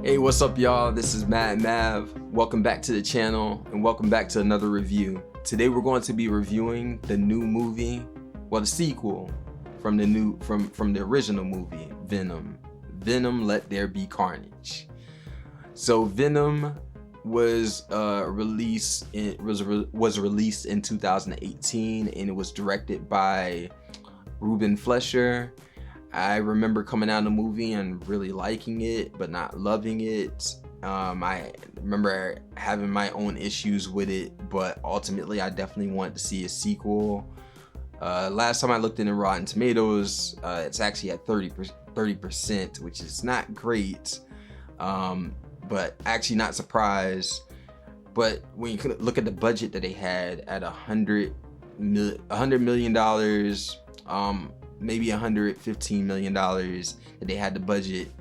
Hey, what's up y'all? This is MadMave. Welcome back to the channel and welcome back to another review. Today we're going to be reviewing the new movie, well, the sequel from the original movie, Venom. Venom Let Be Carnage. So Venom was released in 2018 and it was directed by Ruben Fleischer. I remember coming out of the movie and really liking it, but not loving it. I remember having my own issues with it, but ultimately I definitely wanted to see a sequel. Last time I looked into Rotten Tomatoes, it's actually at 30%, which is not great, but actually not surprised. But when you look at the budget that they had at $100 million, maybe $115 million that they had the budget,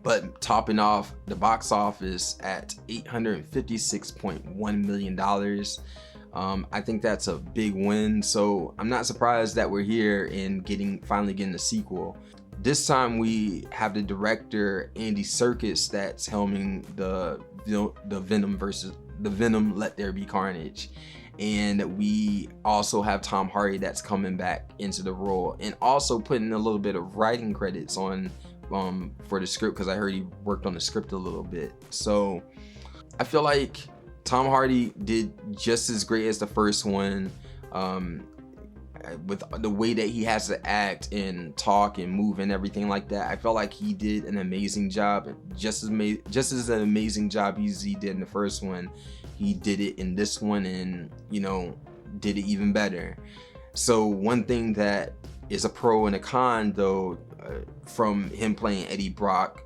but topping off the box office at $856.1 million. I think that's a big win, so I'm not surprised that we're here and finally getting a sequel. This time we have the director Andy Serkis that's helming the Venom Let Be Carnage. And we also have Tom Hardy that's coming back into the role and also putting a little bit of writing credits on for the script, because I heard he worked on the script a little bit. So I feel like Tom Hardy did just as great as the first one, with the way that he has to act and talk and move and everything like that. I felt like he did an amazing job, just as an amazing job as he did in the first one. He did it in this one and, did it even better. So one thing that is a pro and a con, though, from him playing Eddie Brock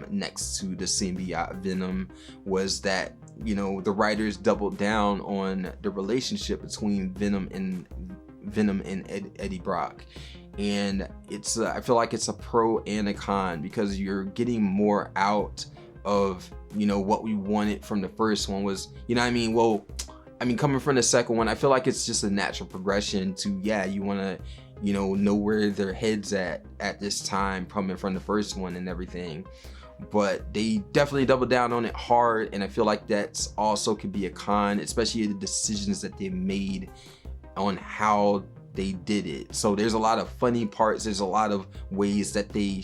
next to the symbiote Venom, was that, the writers doubled down on the relationship between Venom and Eddie Brock. And it's I feel like it's a pro and a con, because you're getting more out of what we wanted from the first one. Was coming from the second one, I feel like it's just a natural progression to, you want to know where their heads at this time, coming from the first one and everything. But they definitely doubled down on it hard, and I feel like that's also could be a con, especially the decisions that they made on how they did it. So there's a lot of funny parts, there's a lot of ways that they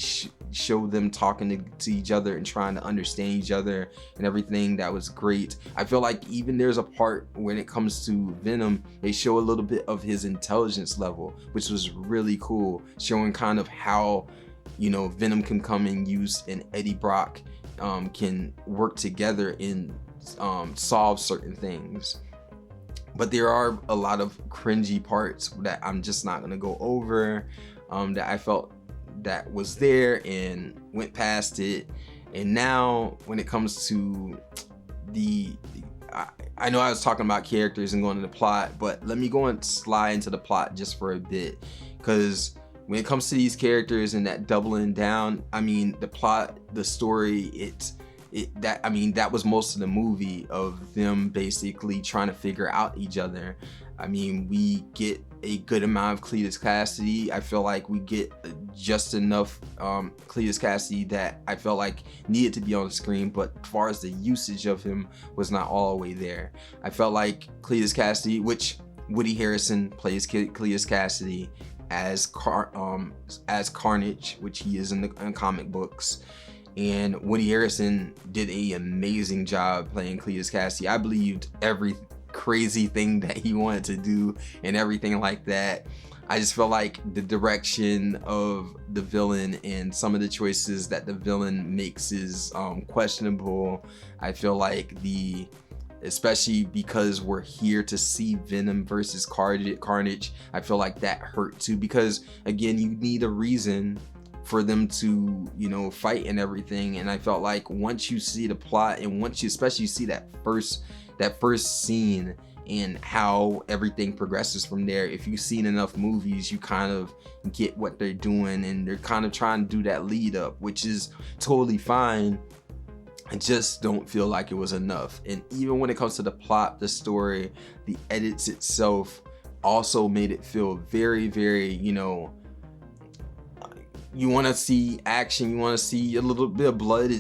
show them talking to each other and trying to understand each other and everything. That was great. I feel like even there's a part when it comes to Venom, they show a little bit of his intelligence level, which was really cool, showing kind of how Venom can come and use, and Eddie Brock can work together and solve certain things. But there are a lot of cringy parts that I'm just not gonna go over, that I felt that was there and went past it. And now when it comes to I know I was talking about characters and going to the plot, but let me go and slide into the plot just for a bit, because when it comes to these characters and that doubling down, the plot, the story, that was most of the movie, of them basically trying to figure out each other. We get a good amount of Cletus Cassidy. I feel like we get just enough Cletus Cassidy that I felt like needed to be on the screen, but as far as the usage of him was not all the way there. I felt like Cletus Cassidy, which Woody Harrelson plays Cletus Cassidy as Carnage, which he is in the comic books. And Woody Harrelson did an amazing job playing Cletus Cassidy. I believed every crazy thing that he wanted to do and everything like that. I just felt like the direction of the villain and some of the choices that the villain makes is questionable. I feel like especially because we're here to see Venom versus Carnage, I feel like that hurt too, because again, you need a reason for them to fight and everything. And I felt like once you see the plot, and once you especially see that first scene and how everything progresses from there, if you've seen enough movies, you kind of get what they're doing, and they're kind of trying to do that lead up, which is totally fine. I just don't feel like it was enough. And even when it comes to the plot, the story, the edits itself also made it feel very, very, you want to see action, you want to see a little bit of blood.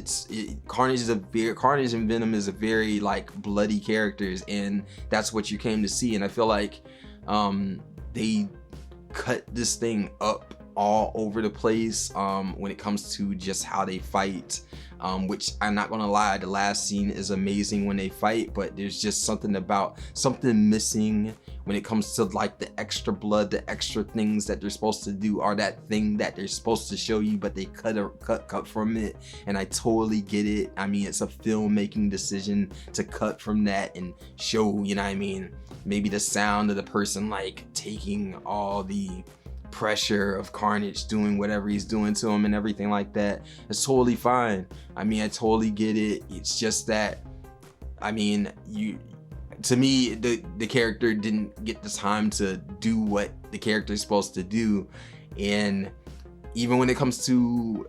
Carnage and Venom is a very like bloody characters, and that's what you came to see. And I feel like they cut this thing up all over the place when it comes to just how they fight, which I'm not gonna lie, the last scene is amazing when they fight, but there's just something missing when it comes to like the extra blood, the extra things that they're supposed to do, or that thing that they're supposed to show you, but they cut from it. And I totally get it. I mean, it's a filmmaking decision to cut from that and show, you know what I mean, maybe the sound of the person like taking all the pressure of Carnage doing whatever he's doing to him and everything like that. It's totally fine. I mean, I totally get it. It's just that, I mean, to me, the character didn't get the time to do what the character is supposed to do. And even when it comes to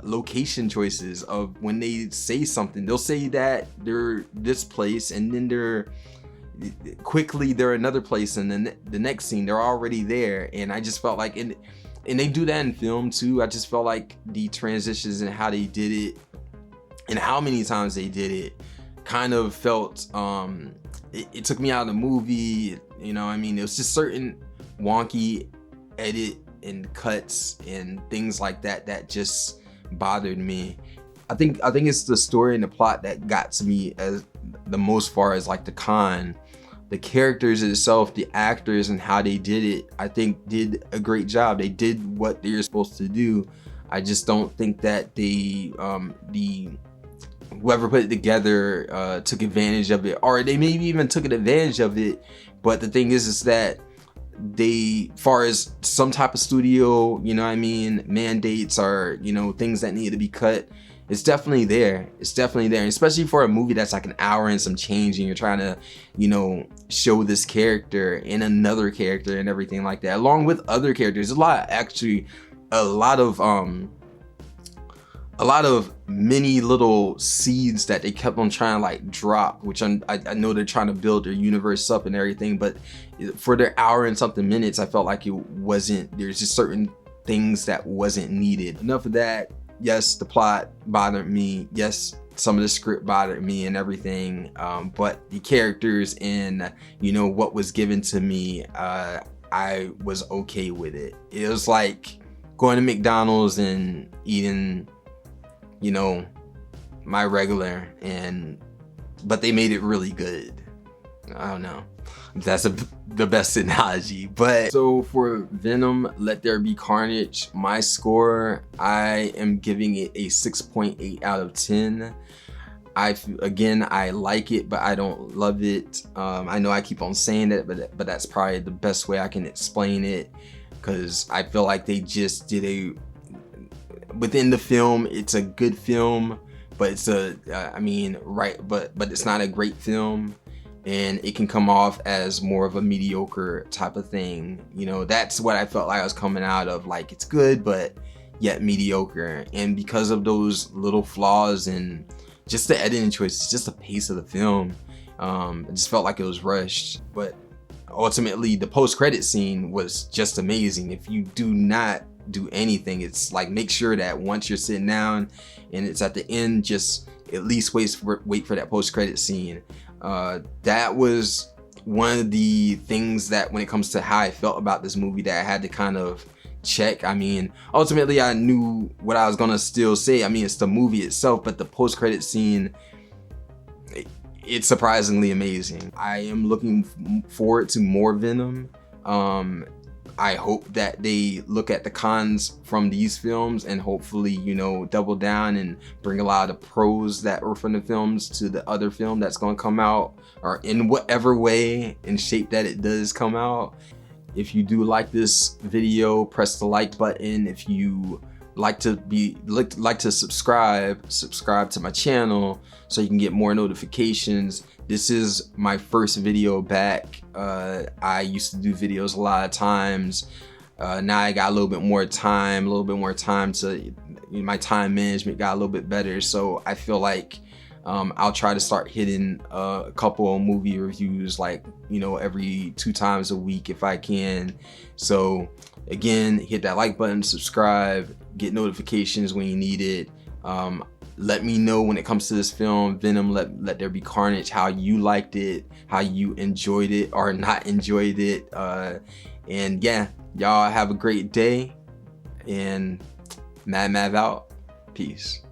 location choices, of when they say something, they'll say that they're this place, and then they're another place, and then the next scene they're already there. And I just felt like, and they do that in film too, I just felt like the transitions and how they did it and how many times they did it kind of felt it took me out of the movie, you know. I mean, it was just certain wonky edit and cuts and things like that that just bothered me. I think it's the story and the plot that got to me as the most far as like the con. The characters itself, the actors and how they did it, I think did a great job. They did what they were supposed to do. I just don't think that they whoever put it together took advantage of it, or they maybe even took advantage of it. But the thing is that they, far as some type of studio, you know what I mean, mandates or, you know, things that need to be cut, it's definitely there. It's definitely there, and especially for a movie that's like an hour and some change, and you're trying to, you know, show this character and another character and everything like that, along with other characters. A lot of many little seeds that they kept on trying to like drop, which I know they're trying to build their universe up and everything, but for their hour and something minutes, I felt like it wasn't, there's just certain things that wasn't needed. Enough of that. Yes, the plot bothered me. Yes, some of the script bothered me and everything, but the characters and, you know, what was given to me, I was okay with it. It was like going to McDonald's and eating, you know, my regular, but they made it really good. I don't know if that's the best analogy. But so for Venom Let There Be Carnage, my score, I am giving it a 6.8 out of 10. I like it, but I don't love it. I know I keep on saying that, but that's probably the best way I can explain it, because I feel like they just did within the film, it's a good film, but it's but it's not a great film, and it can come off as more of a mediocre type of thing. You know, that's what I felt like I was coming out of, like it's good, but yet mediocre. And because of those little flaws and just the editing choices, just the pace of the film, it just felt like it was rushed. But ultimately, the post-credit scene was just amazing. If you do not do anything, it's like, make sure that once you're sitting down and it's at the end, just at least wait for that post-credit scene. That was one of the things that, when it comes to how I felt about this movie, that I had to kind of check. I mean, ultimately I knew what I was gonna still say. I mean, it's the movie itself, but the post-credit scene, it's surprisingly amazing. I am looking forward to more Venom. I hope that they look at the cons from these films and hopefully, you know, double down and bring a lot of the pros that were from the films to the other film that's going to come out, or in whatever way and shape that it does come out. If you do like this video, press the like button. If you like to subscribe to my channel so you can get more notifications. This is my first video back. I used to do videos a lot of times. Now I got a little bit more time to, my time management got a little bit better. So I feel like I'll try to start hitting a couple of movie reviews, like, you know, every 2 times a week if I can. So again, hit that like button, subscribe, get notifications when you need it. Let me know when it comes to this film, Venom Let There Be Carnage, how you liked it, how you enjoyed it or not enjoyed it. And yeah, y'all have a great day, and MadMave out. Peace.